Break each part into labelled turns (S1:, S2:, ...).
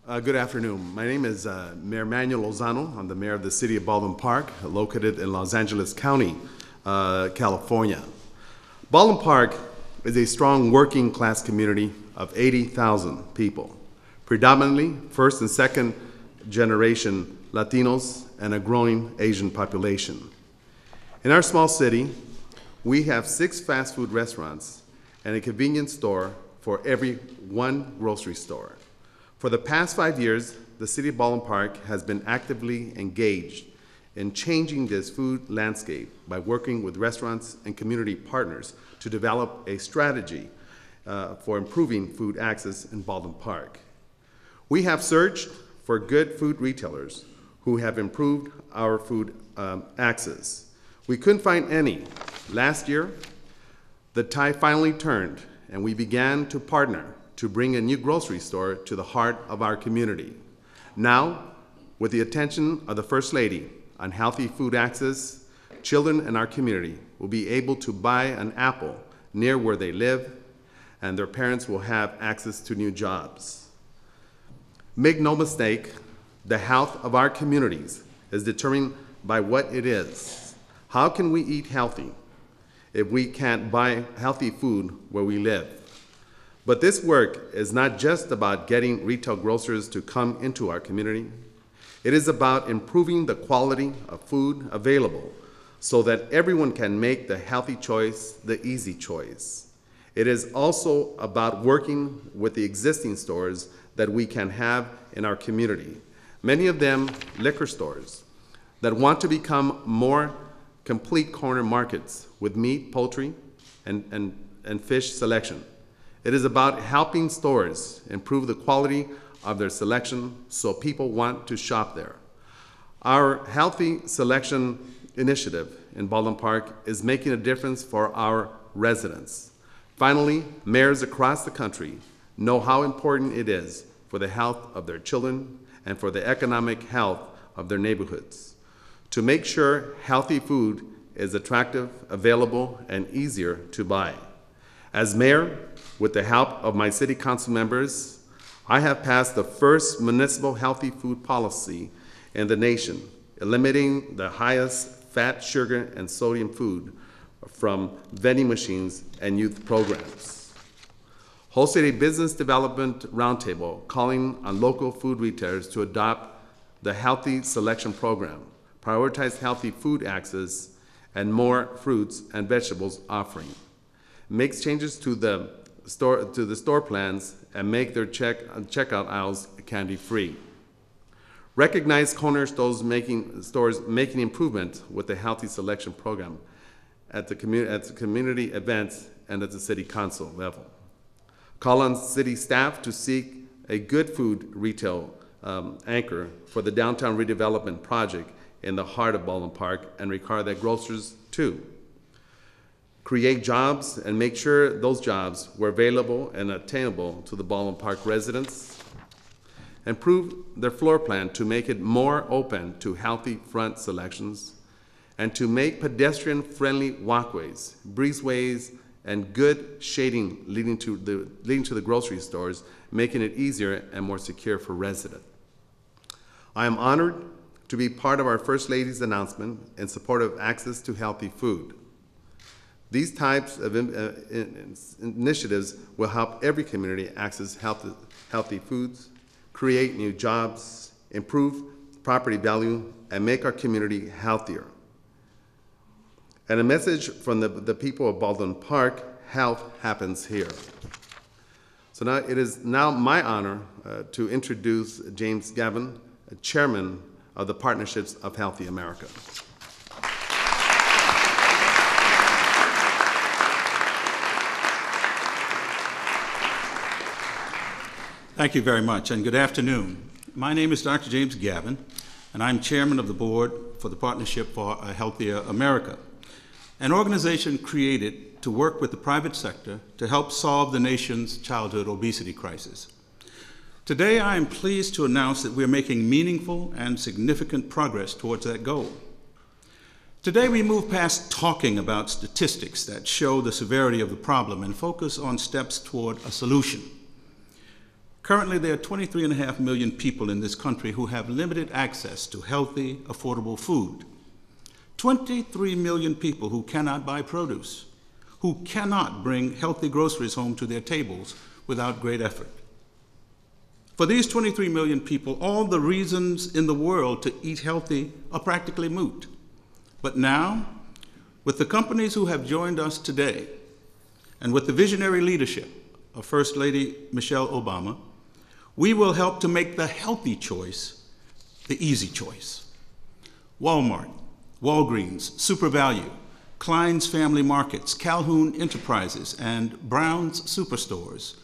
S1: Good afternoon. My name is Mayor Manuel Lozano. I'm the mayor of the city of Baldwin Park, located in Los Angeles County, California. Baldwin Park is a strong working class community of 80,000 people, predominantly first and second generation Latinos and a growing Asian population. In our small city, we have 6 fast food restaurants and a convenience store for every 1 grocery store. For the past 5 years, the city of Baldwin Park has been actively engaged in changing this food landscape by working with restaurants and community partners to develop a strategy for improving food access in Baldwin Park. We have searched for good food retailers who have improved our food access. We couldn't find any. Last year, the tide finally turned, and we began to partner to bring a new grocery store to the heart of our community. Now, with the attention of the First Lady on healthy food access, children in our community will be able to buy an apple near where they live, and their parents will have access to new jobs. Make no mistake, the health of our communities is determined by what it is. How can we eat healthy if we can't buy healthy food where we live? But this work is not just about getting retail grocers to come into our community. It is about improving the quality of food available so that everyone can make the healthy choice, the easy choice. It is also about working with the existing stores that we can have in our community, many of them liquor stores, that want to become more complete corner markets with meat, poultry, and fish selection. It is about helping stores improve the quality of their selection so people want to shop there. Our Healthy Selection initiative in Baldwin Park is making a difference for our residents. Finally, mayors across the country know how important it is for the health of their children and for the economic health of their neighborhoods to make sure healthy food is attractive, available, and easier to buy. As mayor, with the help of my city council members, I have passed the first municipal healthy food policy in the nation, eliminating the highest fat, sugar, and sodium food from vending machines and youth programs. Hosted a business development roundtable calling on local food retailers to adopt the Healthy Selection program, prioritize healthy food access, and more fruits and vegetables offering. Makes changes to the store plans and make their checkout aisles candy-free. Recognize corner stores making improvement with the Healthy Selection program at the community events and at the city council level. Call on city staff to seek a good food retail anchor for the downtown redevelopment project in the heart of Baldwin Park and require that grocers too. Create jobs and make sure those jobs were available and attainable to the Baldwin Park residents. Improve their floor plan to make it more open to healthy front selections and to make pedestrian-friendly walkways, breezeways, and good shading leading to the grocery stores, making it easier and more secure for residents. I am honored to be part of our First Lady's announcement in support of access to healthy food. These types of initiatives will help every community access healthy foods, create new jobs, improve property value, and make our community healthier. And a message from the people of Baldwin Park: health happens here. So now it is now my honor to introduce James Gavin, chairman of the Partnerships of Healthy America.
S2: Thank you very much, and good afternoon. My name is Dr. James Gavin, and I'm chairman of the board for the Partnership for a Healthier America, an organization created to work with the private sector to help solve the nation's childhood obesity crisis. Today, I am pleased to announce that we're making meaningful and significant progress towards that goal. Today, we move past talking about statistics that show the severity of the problem and focus on steps toward a solution. Currently, there are 23.5 million people in this country who have limited access to healthy, affordable food. 23 million people who cannot buy produce, who cannot bring healthy groceries home to their tables without great effort. For these 23 million people, all the reasons in the world to eat healthy are practically moot. But now, with the companies who have joined us today, and with the visionary leadership of First Lady Michelle Obama, we will help to make the healthy choice the easy choice. Walmart, Walgreens, Super Value, Klein's Family Markets, Calhoun Enterprises, and Brown's Superstores,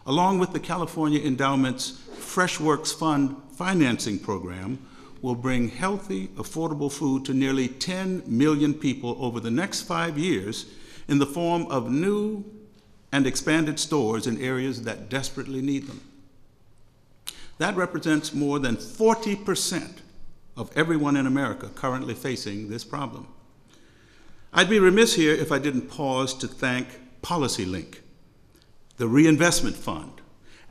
S2: along with the California Endowment's FreshWorks Fund financing program, will bring healthy, affordable food to nearly 10 million people over the next 5 years in the form of new and expanded stores in areas that desperately need them. That represents more than 40% of everyone in America currently facing this problem. I'd be remiss here if I didn't pause to thank PolicyLink, the Reinvestment Fund,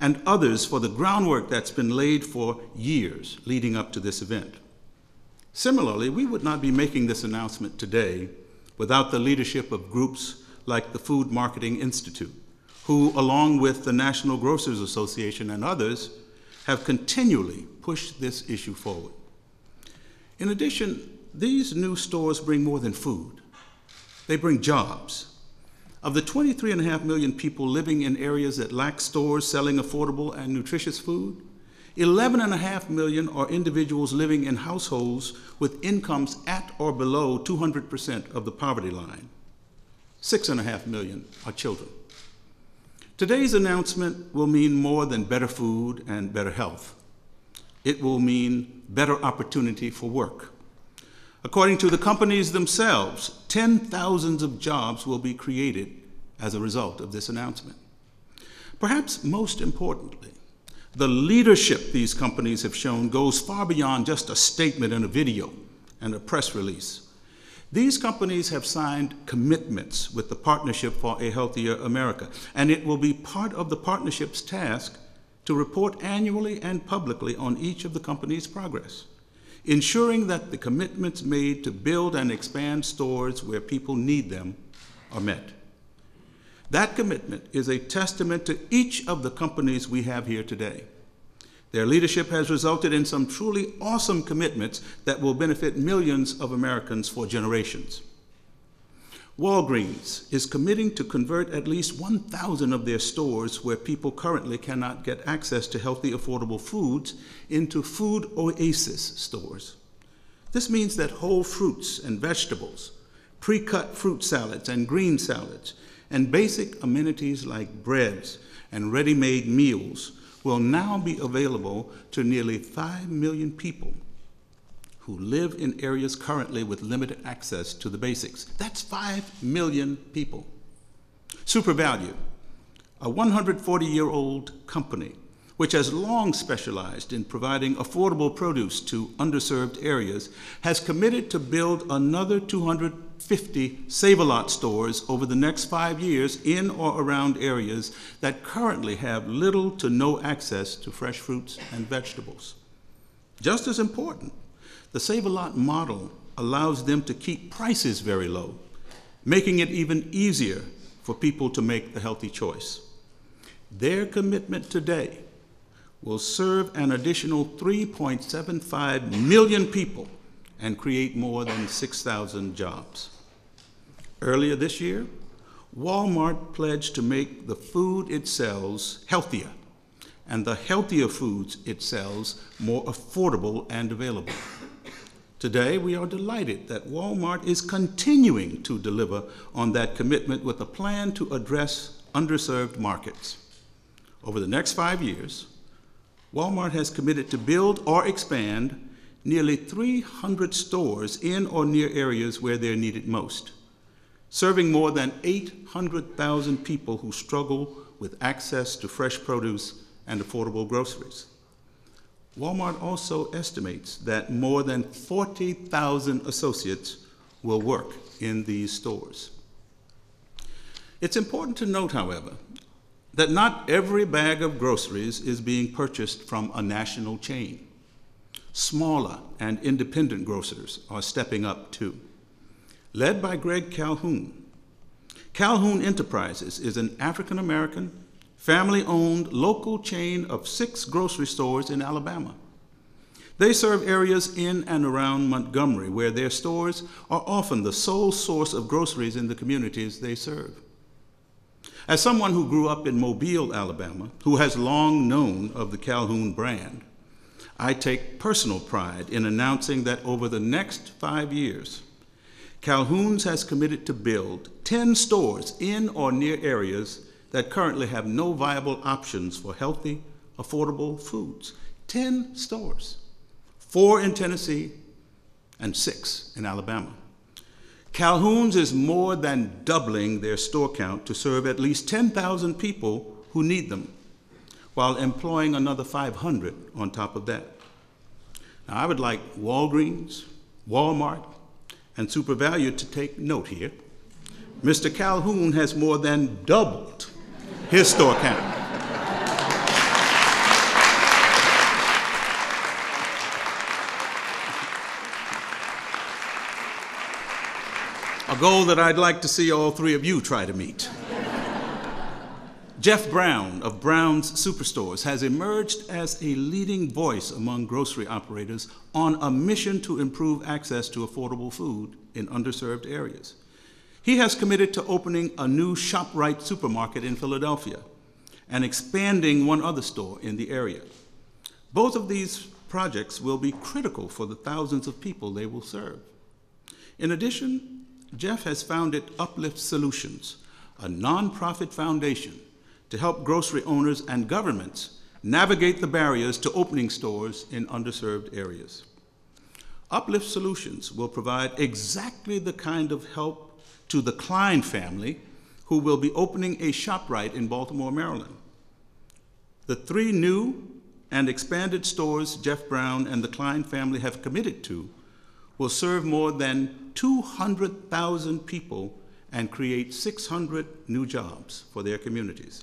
S2: and others for the groundwork that's been laid for years leading up to this event. Similarly, we would not be making this announcement today without the leadership of groups like the Food Marketing Institute, who, along with the National Grocers Association and others, have continually pushed this issue forward. In addition, these new stores bring more than food. They bring jobs. Of the 23.5 million people living in areas that lack stores selling affordable and nutritious food, 11.5 million are individuals living in households with incomes at or below 200% of the poverty line. 6.5 million are children. Today's announcement will mean more than better food and better health. It will mean better opportunity for work. According to the companies themselves, 10,000s of jobs will be created as a result of this announcement. Perhaps most importantly, the leadership these companies have shown goes far beyond just a statement in a video and a press release. These companies have signed commitments with the Partnership for a Healthier America, and it will be part of the partnership's task to report annually and publicly on each of the company's progress, ensuring that the commitments made to build and expand stores where people need them are met. That commitment is a testament to each of the companies we have here today. Their leadership has resulted in some truly awesome commitments that will benefit millions of Americans for generations. Walgreens is committing to convert at least 1,000 of their stores where people currently cannot get access to healthy, affordable foods into food oasis stores. This means that whole fruits and vegetables, pre-cut fruit salads and green salads, and basic amenities like breads and ready-made meals will now be available to nearly 5 million people who live in areas currently with limited access to the basics. That's 5 million people. Super Value, a 140-year-old company which has long specialized in providing affordable produce to underserved areas, has committed to build another 250 Save-A-Lot stores over the next 5 years in or around areas that currently have little to no access to fresh fruits and vegetables. Just as important, the Save-A-Lot model allows them to keep prices very low, making it even easier for people to make the healthy choice. Their commitment today will serve an additional 3.75 million people and create more than 6,000 jobs. Earlier this year, Walmart pledged to make the food it sells healthier and the healthier foods it sells more affordable and available. Today, we are delighted that Walmart is continuing to deliver on that commitment with a plan to address underserved markets. Over the next 5 years, Walmart has committed to build or expand nearly 300 stores in or near areas where they're needed most, serving more than 800,000 people who struggle with access to fresh produce and affordable groceries. Walmart also estimates that more than 40,000 associates will work in these stores. It's important to note, however, that not every bag of groceries is being purchased from a national chain. Smaller and independent grocers are stepping up too. Led by Greg Calhoun, Calhoun Enterprises is an African-American, family-owned local chain of 6 grocery stores in Alabama. They serve areas in and around Montgomery where their stores are often the sole source of groceries in the communities they serve. As someone who grew up in Mobile, Alabama, who has long known of the Calhoun brand, I take personal pride in announcing that over the next 5 years, Calhoun's has committed to build 10 stores in or near areas that currently have no viable options for healthy, affordable foods. 10 stores, 4 in Tennessee and 6 in Alabama. Calhoun's is more than doubling their store count to serve at least 10,000 people who need them, while employing another 500 on top of that. Now, I would like Walgreens, Walmart, and SuperValu to take note here. Mr. Calhoun has more than doubled his store count. A goal that I'd like to see all 3 of you try to meet. Jeff Brown of Brown's Superstores has emerged as a leading voice among grocery operators on a mission to improve access to affordable food in underserved areas. He has committed to opening a new ShopRite supermarket in Philadelphia and expanding one other store in the area. Both of these projects will be critical for the thousands of people they will serve. In addition, Jeff has founded Uplift Solutions, a nonprofit foundation to help grocery owners and governments navigate the barriers to opening stores in underserved areas. Uplift Solutions will provide exactly the kind of help to the Klein family who will be opening a ShopRite in Baltimore, Maryland. The 3 new and expanded stores Jeff Brown and the Klein family have committed to will serve more than 200,000 people and create 600 new jobs for their communities.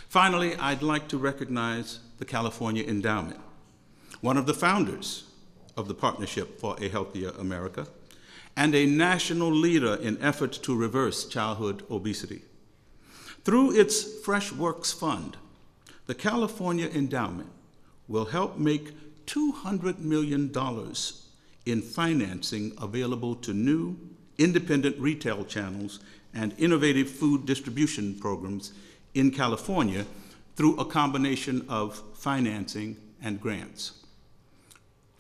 S2: Finally, I'd like to recognize the California Endowment, one of the founders of the Partnership for a Healthier America, and a national leader in efforts to reverse childhood obesity. Through its Fresh Works Fund, the California Endowment will help make $200 million in financing available to new, independent retail channels and innovative food distribution programs in California through a combination of financing and grants.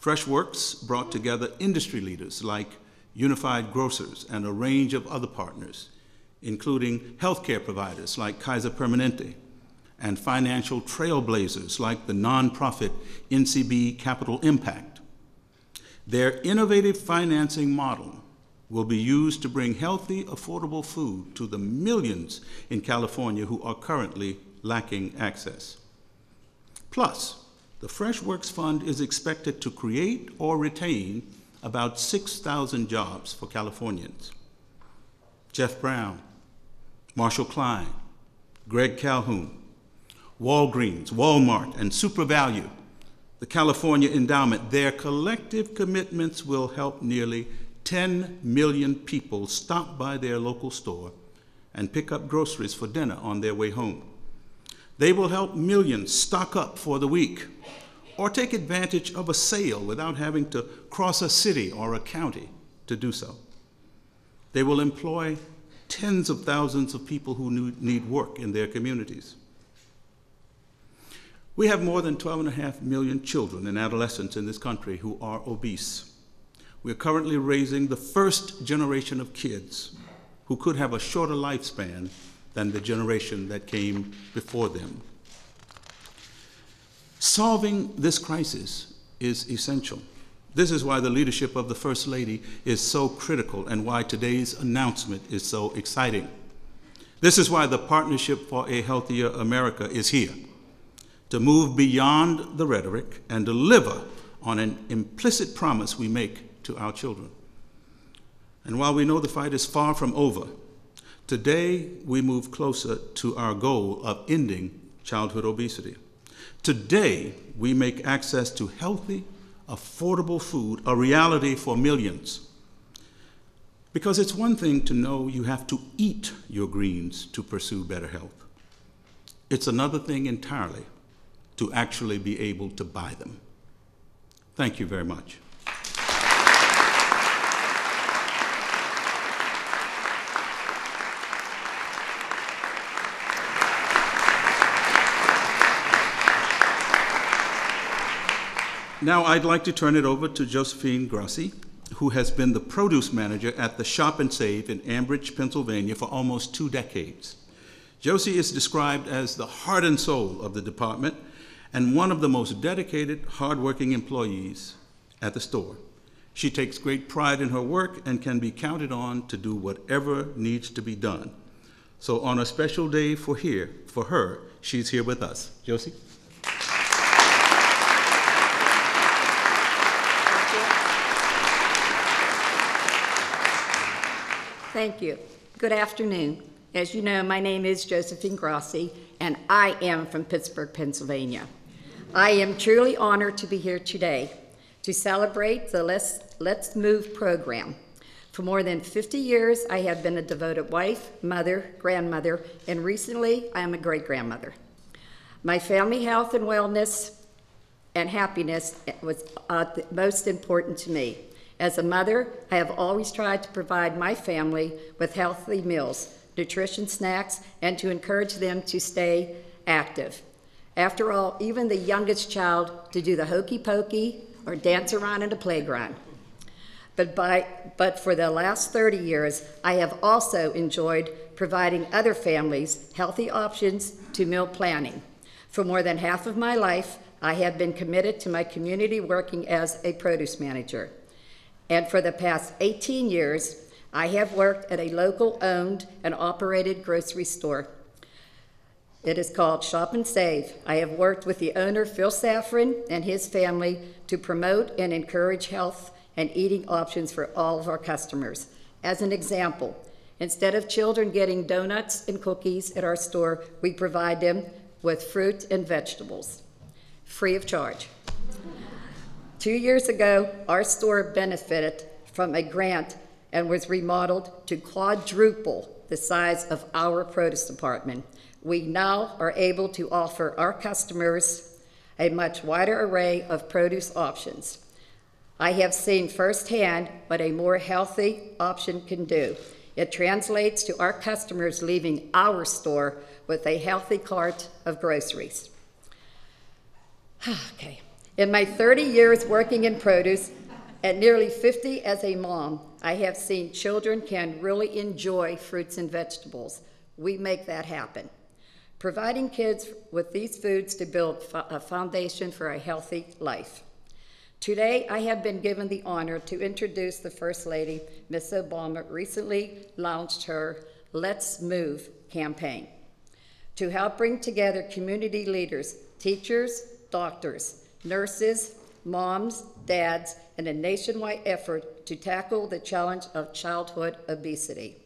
S2: FreshWorks brought together industry leaders like Unified Grocers and a range of other partners, including healthcare providers like Kaiser Permanente and financial trailblazers like the nonprofit NCB Capital Impact. Their innovative financing model will be used to bring healthy, affordable food to the millions in California who are currently lacking access. Plus, the FreshWorks Fund is expected to create or retain about 6,000 jobs for Californians. Jeff Brown, Marshall Klein, Greg Calhoun, Walgreens, Walmart, and SuperValu, the California Endowment, their collective commitments will help nearly 10 million people stop by their local store and pick up groceries for dinner on their way home. They will help millions stock up for the week or take advantage of a sale without having to cross a city or a county to do so. They will employ tens of thousands of people who need work in their communities. We have more than 12.5 million children and adolescents in this country who are obese. We're currently raising the first generation of kids who could have a shorter lifespan than the generation that came before them. Solving this crisis is essential. This is why the leadership of the First Lady is so critical and why today's announcement is so exciting. This is why the Partnership for a Healthier America is here, to move beyond the rhetoric and deliver on an implicit promise we make to our children. And while we know the fight is far from over, Today, we move closer to our goal of ending childhood obesity. Today, we make access to healthy, affordable food a reality for millions. Because it's one thing to know you have to eat your greens to pursue better health. It's another thing entirely to actually be able to buy them. Thank you very much. Now I'd like to turn it over to Josephine Grossi, who has been the produce manager at the Shop and Save in Ambridge, Pennsylvania for almost 2 decades. Josie is described as the heart and soul of the department and one of the most dedicated, hardworking employees at the store. She takes great pride in her work and can be counted on to do whatever needs to be done. So on a special day for her, she's here with us. Josie?
S3: Thank you. Good afternoon. As you know, my name is Josephine Grossi, and I am from Pittsburgh, Pennsylvania. I am truly honored to be here today to celebrate the Let's Move program. For more than 50 years, I have been a devoted wife, mother, grandmother, and recently, I am a great-grandmother. My family health and wellness and happiness was the most important to me. As a mother, I have always tried to provide my family with healthy meals, nutrition snacks, and to encourage them to stay active. After all, even the youngest child to do the hokey pokey or dance around in the playground. But for the last 30 years, I have also enjoyed providing other families healthy options to meal planning. For more than half of my life, I have been committed to my community working as a produce manager. And for the past 18 years, I have worked at a local owned and operated grocery store. It is called Shop and Save. I have worked with the owner, Phil Safran, and his family to promote and encourage health and eating options for all of our customers. As an example, instead of children getting donuts and cookies at our store, we provide them with fruit and vegetables, free of charge. 2 years ago, our store benefited from a grant and was remodeled to quadruple the size of our produce department. We now are able to offer our customers a much wider array of produce options. I have seen firsthand what a more healthy option can do. It translates to our customers leaving our store with a healthy cart of groceries. Okay. In my 30 years working in produce, and nearly 50 as a mom, I have seen children can really enjoy fruits and vegetables. We make that happen. Providing kids with these foods to build a foundation for a healthy life. Today, I have been given the honor to introduce the First Lady. Ms. Obama recently launched her Let's Move campaign to help bring together community leaders, teachers, doctors, nurses, moms, dads, and a nationwide effort to tackle the challenge of childhood obesity.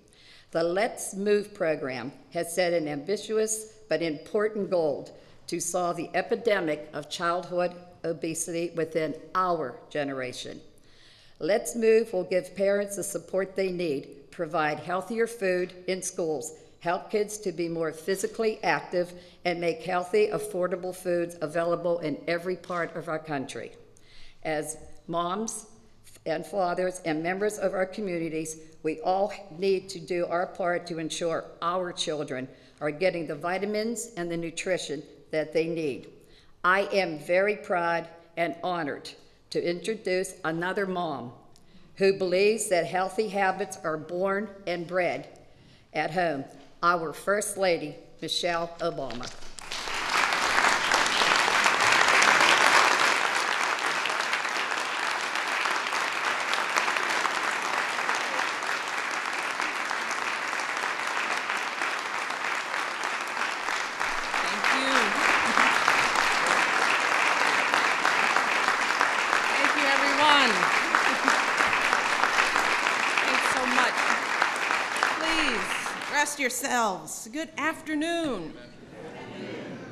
S3: The Let's Move program has set an ambitious but important goal to solve the epidemic of childhood obesity within our generation. Let's Move will give parents the support they need, provide healthier food in schools, help kids to be more physically active, and make healthy, affordable foods available in every part of our country. As moms and fathers and members of our communities, we all need to do our part to ensure our children are getting the vitamins and the nutrition that they need. I am very proud and honored to introduce another mom who believes that healthy habits are born and bred at home, our First Lady, Michelle Obama.
S4: rest yourselves. Good afternoon.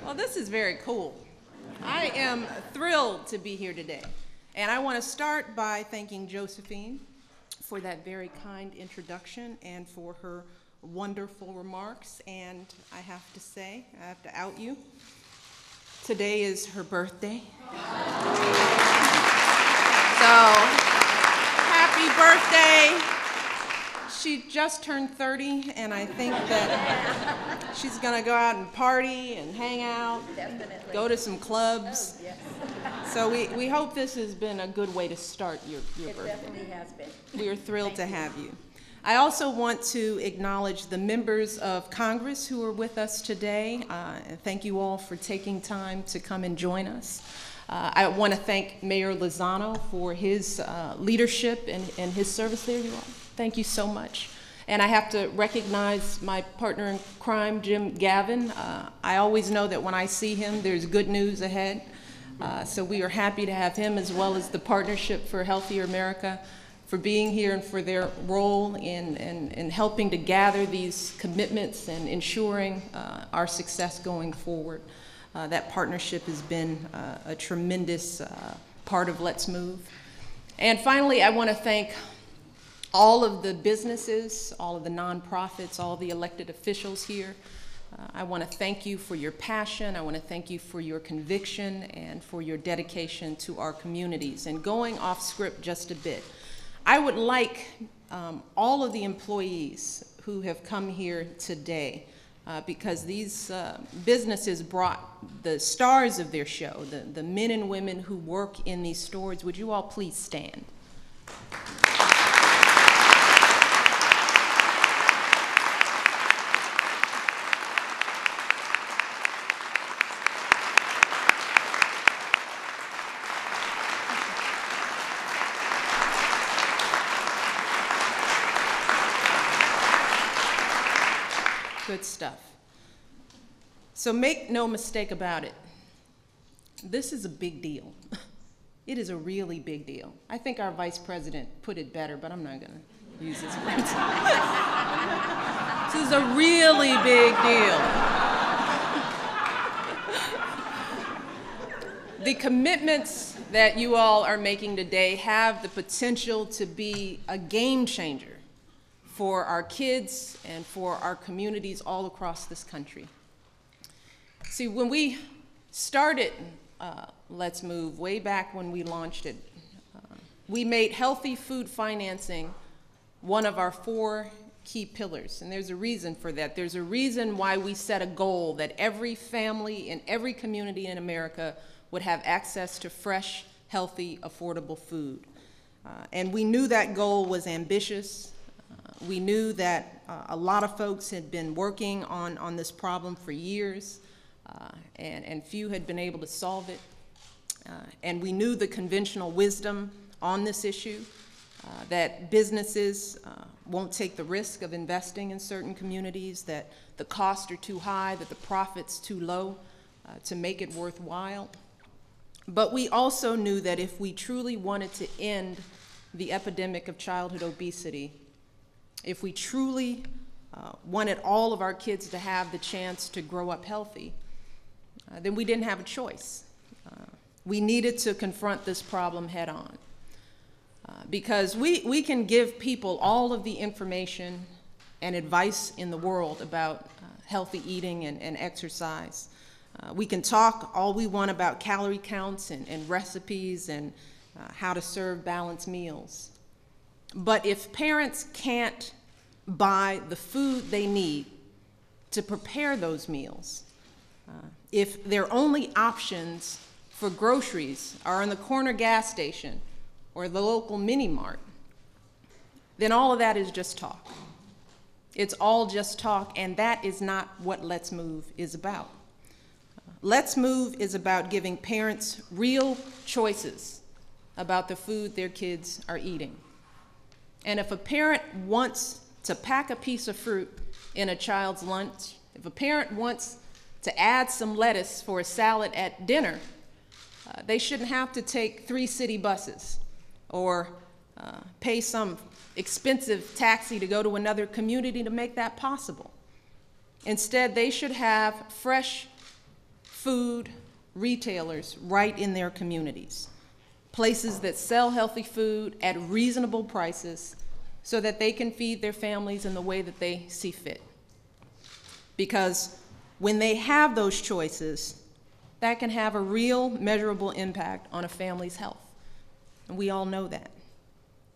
S4: Well, this is very cool. I am thrilled to be here today. And I want to start by thanking Josephine for that very kind introduction and for her wonderful remarks. And I have to say, I have to out you. Today is her birthday. So, happy birthday. She just turned 30, and I think that she's going to go out and party and hang out,
S3: Definitely.
S4: go to some clubs.
S3: Yes,
S4: So we hope this has been a good way to start your
S3: it
S4: birthday.
S3: definitely has been.
S4: We are thrilled to have you. I also want to acknowledge the members of Congress who are with us today. Thank you all for taking time to come and join us. I want to thank Mayor Lozano for his leadership and his service there. You all. Thank you so much. And I have to recognize my partner in crime, Jim Gavin. I always know that when I see him, there's good news ahead. So we are happy to have him, as well as the Partnership for a Healthier America, for being here and for their role in helping to gather these commitments and ensuring our success going forward. That partnership has been a tremendous part of Let's Move. And finally, I want to thank all of the businesses, all of the nonprofits, all the elected officials here. I want to thank you for your passion. I want to thank you for your conviction and for your dedication to our communities. And going off script just a bit, I would like all of the employees who have come here today, because these businesses brought the stars of their show, the men and women who work in these stores. Would you all please stand? Good stuff. So make no mistake about it. This is a big deal. It is a really big deal. I think our vice president put it better, but I'm not going to use his words. This is a really big deal. The commitments that you all are making today have the potential to be a game changer for our kids and for our communities all across this country. See, when we started Let's Move, way back when we launched it, we made healthy food financing one of our 4 key pillars, and there's a reason for that. There's a reason why we set a goal that every family in every community in America would have access to fresh, healthy, affordable food. And we knew that goal was ambitious. We knew that a lot of folks had been working on this problem for years, and few had been able to solve it. And we knew the conventional wisdom on this issue, that businesses won't take the risk of investing in certain communities, that the costs are too high, that the profit's too low to make it worthwhile. But we also knew that if we truly wanted to end the epidemic of childhood obesity, if we truly wanted all of our kids to have the chance to grow up healthy, then we didn't have a choice. We needed to confront this problem head on. Because we can give people all of the information and advice in the world about healthy eating and exercise. We can talk all we want about calorie counts and recipes and how to serve balanced meals. But if parents can't buy the food they need to prepare those meals, if their only options for groceries are in the corner gas station or the local mini mart, then all of that is just talk. It's all just talk, and that is not what Let's Move is about. Let's Move is about giving parents real choices about the food their kids are eating. And if a parent wants to pack a piece of fruit in a child's lunch, if a parent wants to add some lettuce for a salad at dinner, they shouldn't have to take 3 city buses or pay some expensive taxi to go to another community to make that possible. Instead, they should have fresh food retailers right in their communities, places that sell healthy food at reasonable prices so that they can feed their families in the way that they see fit. Because when they have those choices, that can have a real measurable impact on a family's health. And we all know that.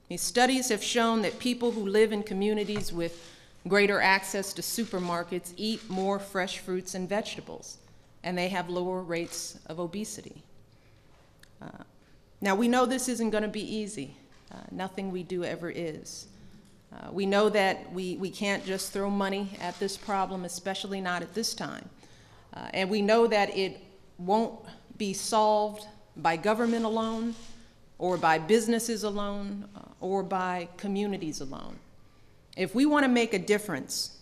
S4: These studies have shown that people who live in communities with greater access to supermarkets eat more fresh fruits and vegetables, and they have lower rates of obesity. Now, we know this isn't going to be easy. Nothing we do ever is. We know that we can't just throw money at this problem, especially not at this time. And we know that it won't be solved by government alone, or by businesses alone, or by communities alone. If we want to make a difference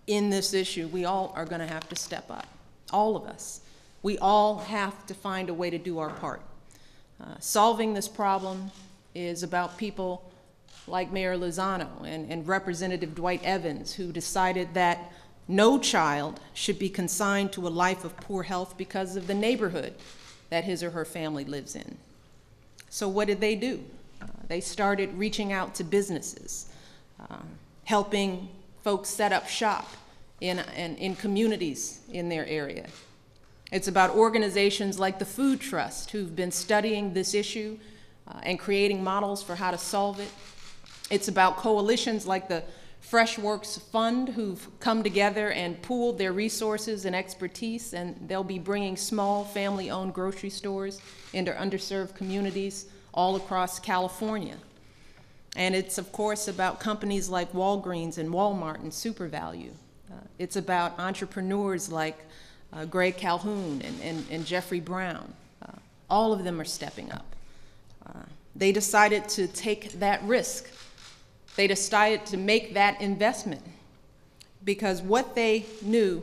S4: in this issue, we all are going to have to step up, all of us. We all have to find a way to do our part. Solving this problem is about people like Mayor Lozano and Representative Dwight Evans, who decided that no child should be consigned to a life of poor health because of the neighborhood that his or her family lives in. So what did they do? They started reaching out to businesses, helping folks set up shop in communities in their area. It's about organizations like the Food Trust, who've been studying this issue and creating models for how to solve it. It's about coalitions like the Freshworks Fund, who've come together and pooled their resources and expertise, and they'll be bringing small family-owned grocery stores into underserved communities all across California. And it's, of course, about companies like Walgreens and Walmart and SuperValue. It's about entrepreneurs like Greg Calhoun and Jeffrey Brown. All of them are stepping up. They decided to take that risk. They decided to make that investment because what they knew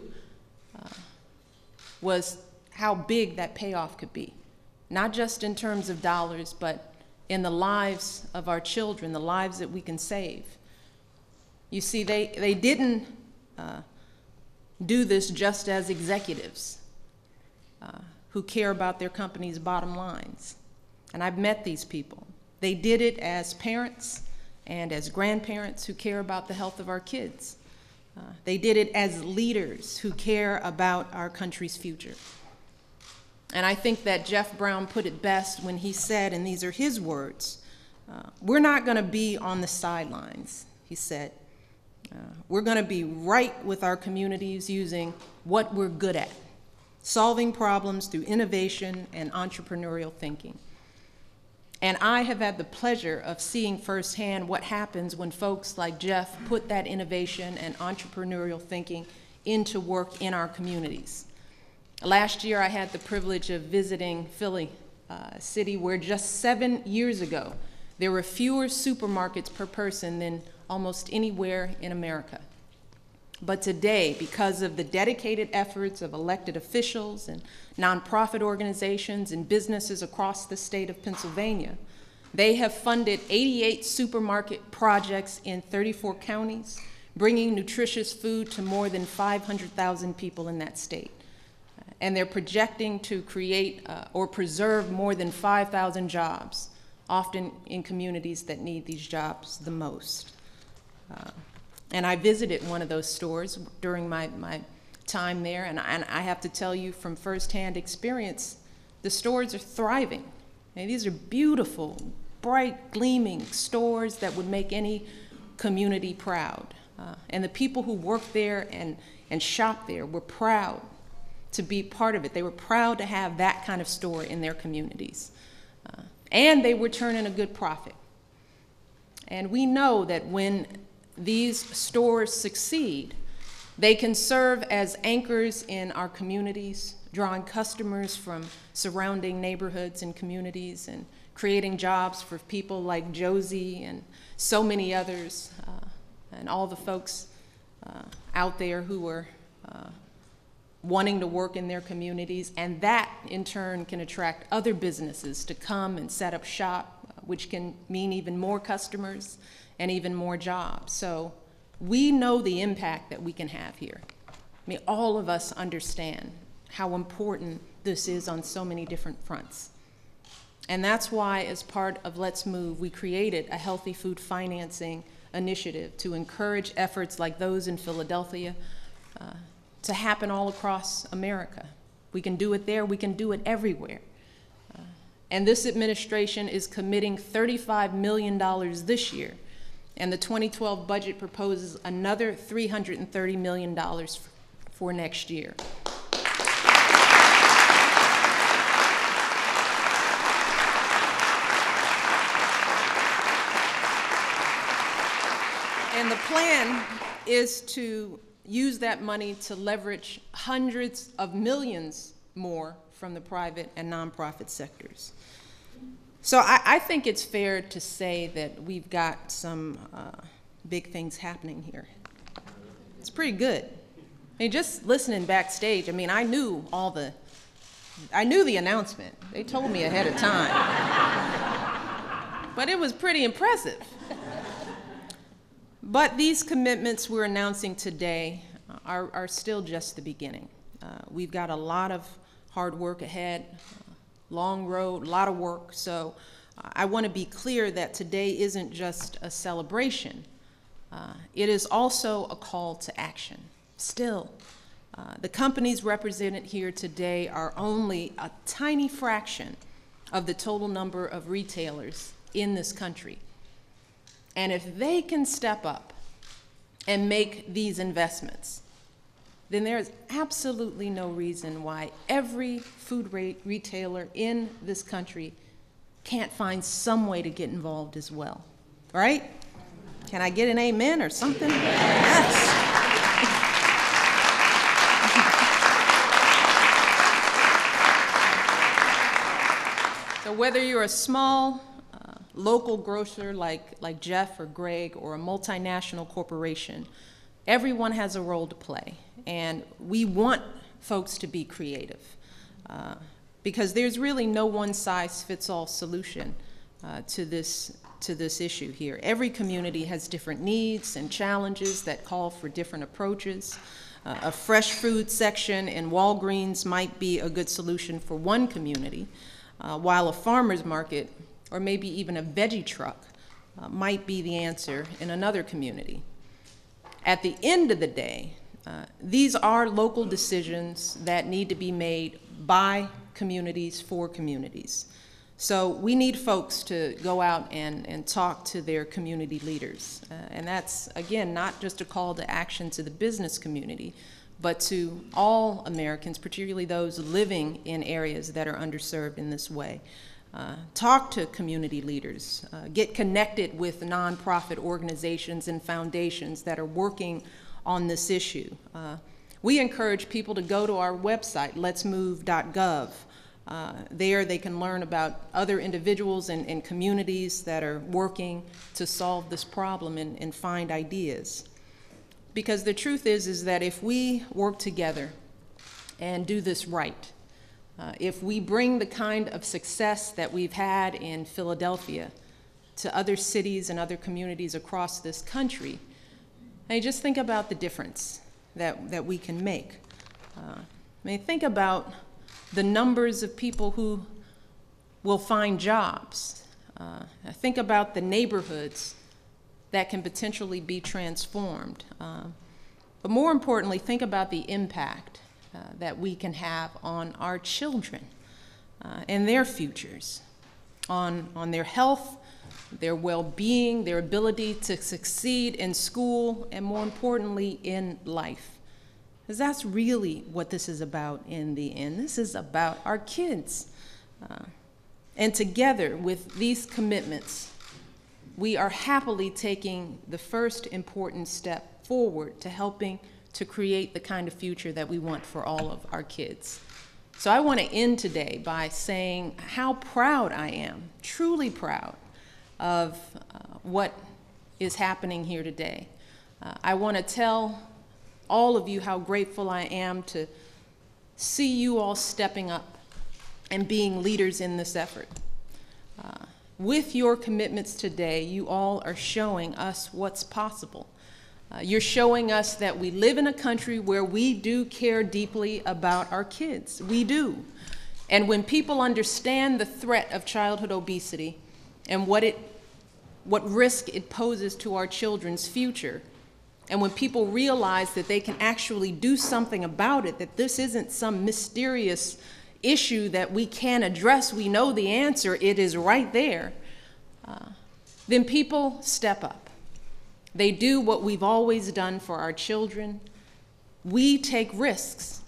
S4: was how big that payoff could be, not just in terms of dollars, but in the lives of our children, the lives that we can save. You see, they didn't do this just as executives who care about their company's bottom lines. And I've met these people. They did it as parents and as grandparents who care about the health of our kids. They did it as leaders who care about our country's future. And I think that Jeff Brown put it best when he said, and these are his words, we're not going to be on the sidelines, he said. We're going to be right with our communities using what we're good at, solving problems through innovation and entrepreneurial thinking. And I have had the pleasure of seeing firsthand what happens when folks like Jeff put that innovation and entrepreneurial thinking into work in our communities. Last year, I had the privilege of visiting Philly, a city where just 7 years ago, there were fewer supermarkets per person than almost anywhere in America. But today, because of the dedicated efforts of elected officials and nonprofit organizations and businesses across the state of Pennsylvania, they have funded 88 supermarket projects in 34 counties, bringing nutritious food to more than 500,000 people in that state. And they're projecting to create or preserve more than 5,000 jobs, often in communities that need these jobs the most. And I visited one of those stores during my time there, and I have to tell you from firsthand experience, the stores are thriving. And these are beautiful, bright, gleaming stores that would make any community proud. And the people who work there and shop there were proud to be part of it. They were proud to have that kind of store in their communities. And they were turning a good profit. And we know that when these stores succeed, they can serve as anchors in our communities, drawing customers from surrounding neighborhoods and communities and creating jobs for people like Josie and so many others, and all the folks out there who are wanting to work in their communities. And that, in turn, can attract other businesses to come and set up shop, which can mean even more customers and even more jobs. So we know the impact that we can have here. I mean, all of us understand how important this is on so many different fronts. And that's why, as part of Let's Move, we created a healthy food financing initiative to encourage efforts like those in Philadelphia to happen all across America. We can do it there, we can do it everywhere. And this administration is committing $35 million this year, and the 2012 budget proposes another $330 million for next year. And the plan is to use that money to leverage hundreds of millions more from the private and nonprofit sectors. So I think it's fair to say that we've got some big things happening here. It's pretty good. I mean, just listening backstage, I mean, I knew the announcement. They told me ahead of time. But it was pretty impressive. But these commitments we're announcing today are still just the beginning. We've got a lot of hard work ahead, long road, a lot of work. So I want to be clear that today isn't just a celebration. It is also a call to action. Still, the companies represented here today are only a tiny fraction of the total number of retailers in this country. And if they can step up and make these investments, then there is absolutely no reason why every food retailer in this country can't find some way to get involved as well, right? Can I get an amen or something? Yes. So whether you're a small, local grocer like Jeff or Greg, or a multinational corporation, everyone has a role to play. And we want folks to be creative because there's really no one-size-fits-all solution to this issue here. Every community has different needs and challenges that call for different approaches. A fresh food section in Walgreens might be a good solution for one community, while a farmer's market or maybe even a veggie truck might be the answer in another community. At the end of the day, these are local decisions that need to be made by communities for communities. So we need folks to go out and talk to their community leaders. And that's, again, not just a call to action to the business community, but to all Americans, particularly those living in areas that are underserved in this way. Talk to community leaders, get connected with nonprofit organizations and foundations that are working on this issue. We encourage people to go to our website, letsmove.gov. There they can learn about other individuals and communities that are working to solve this problem and find ideas. Because the truth is that if we work together and do this right, if we bring the kind of success that we've had in Philadelphia to other cities and other communities across this country, and just think about the difference that we can make. Think about the numbers of people who will find jobs. Think about the neighborhoods that can potentially be transformed. But more importantly, think about the impact that we can have on our children and their futures, on their health, their well-being, their ability to succeed in school, and more importantly, in life. Because that's really what this is about in the end. This is about our kids. And together with these commitments, we are happily taking the first important step forward to helping to create the kind of future that we want for all of our kids. So I want to end today by saying how proud I am, truly proud, of what is happening here today. I want to tell all of you how grateful I am to see you all stepping up and being leaders in this effort. With your commitments today, you all are showing us what's possible. You're showing us that we live in a country where we do care deeply about our kids. We do. And when people understand the threat of childhood obesity and what risk it poses to our children's future, and when people realize that they can actually do something about it, that this isn't some mysterious issue that we can't address, we know the answer, it is right there, then people step up. They do what we've always done for our children. We take risks.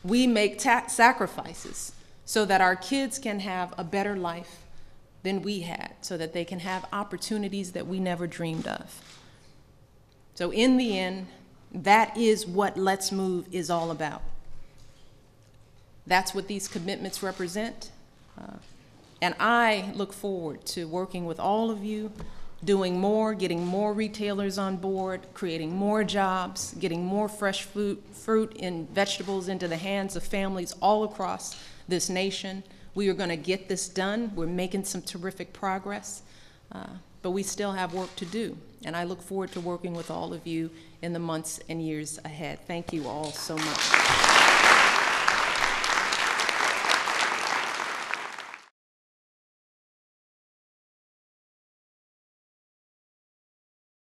S4: We make sacrifices so that our kids can have a better life than we had, so that they can have opportunities that we never dreamed of. So in the end, that is what Let's Move is all about. That's what these commitments represent. And I look forward to working with all of you, doing more, getting more retailers on board, creating more jobs, getting more fresh fruit and vegetables into the hands of families all across this nation. We are going to get this done. We're making some terrific progress, but we still have work to do. And I look forward to working with all of you in the months and years ahead. Thank you all so much.